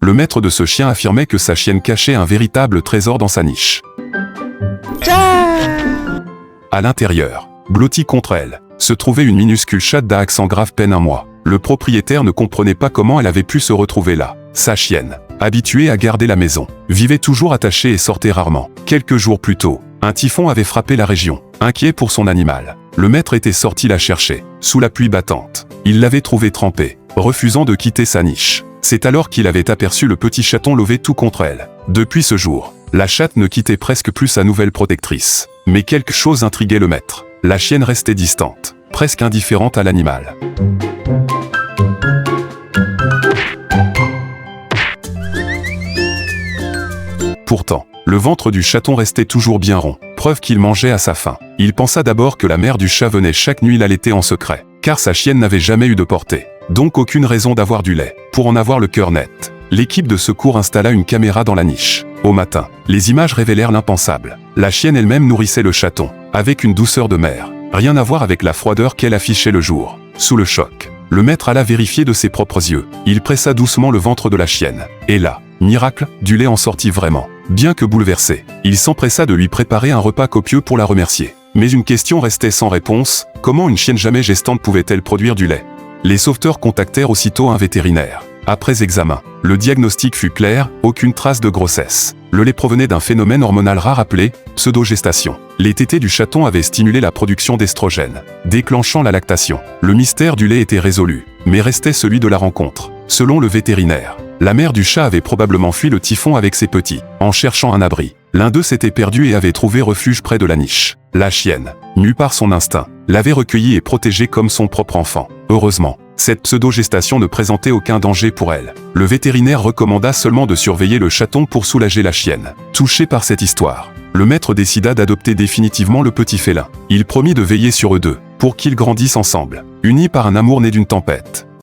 Le maître de ce chien affirmait que sa chienne cachait un véritable trésor dans sa niche. À l'intérieur, blottie contre elle, se trouvait une minuscule chatte d'Ax en grave peine un mois. Le propriétaire ne comprenait pas comment elle avait pu se retrouver là. Sa chienne, habituée à garder la maison, vivait toujours attachée et sortait rarement. Quelques jours plus tôt, un typhon avait frappé la région. Inquiet pour son animal, le maître était sorti la chercher, sous la pluie battante. Il l'avait trouvée trempée, refusant de quitter sa niche. C'est alors qu'il avait aperçu le petit chaton levé tout contre elle. Depuis ce jour, la chatte ne quittait presque plus sa nouvelle protectrice. Mais quelque chose intriguait le maître. La chienne restait distante, presque indifférente à l'animal. Pourtant, le ventre du chaton restait toujours bien rond, preuve qu'il mangeait à sa faim. Il pensa d'abord que la mère du chat venait chaque nuit l'allaiter en secret, car sa chienne n'avait jamais eu de portée. Donc aucune raison d'avoir du lait. Pour en avoir le cœur net, l'équipe de secours installa une caméra dans la niche. Au matin, les images révélèrent l'impensable. La chienne elle-même nourrissait le chaton, avec une douceur de mère. Rien à voir avec la froideur qu'elle affichait le jour. Sous le choc, le maître alla vérifier de ses propres yeux. Il pressa doucement le ventre de la chienne. Et là, miracle, du lait en sortit vraiment. Bien que bouleversé, il s'empressa de lui préparer un repas copieux pour la remercier. Mais une question restait sans réponse, comment une chienne jamais gestante pouvait-elle produire du lait? Les sauveteurs contactèrent aussitôt un vétérinaire. Après examen, le diagnostic fut clair, aucune trace de grossesse. Le lait provenait d'un phénomène hormonal rare appelé pseudogestation. Les tétés du chaton avaient stimulé la production d'estrogène, déclenchant la lactation. Le mystère du lait était résolu, mais restait celui de la rencontre. Selon le vétérinaire, la mère du chat avait probablement fui le typhon avec ses petits, en cherchant un abri. L'un d'eux s'était perdu et avait trouvé refuge près de la niche. La chienne, mue par son instinct, l'avait recueilli et protégé comme son propre enfant. Heureusement, cette pseudo-gestation ne présentait aucun danger pour elle. Le vétérinaire recommanda seulement de surveiller le chaton pour soulager la chienne. Touché par cette histoire, le maître décida d'adopter définitivement le petit félin. Il promit de veiller sur eux deux, pour qu'ils grandissent ensemble, unis par un amour né d'une tempête.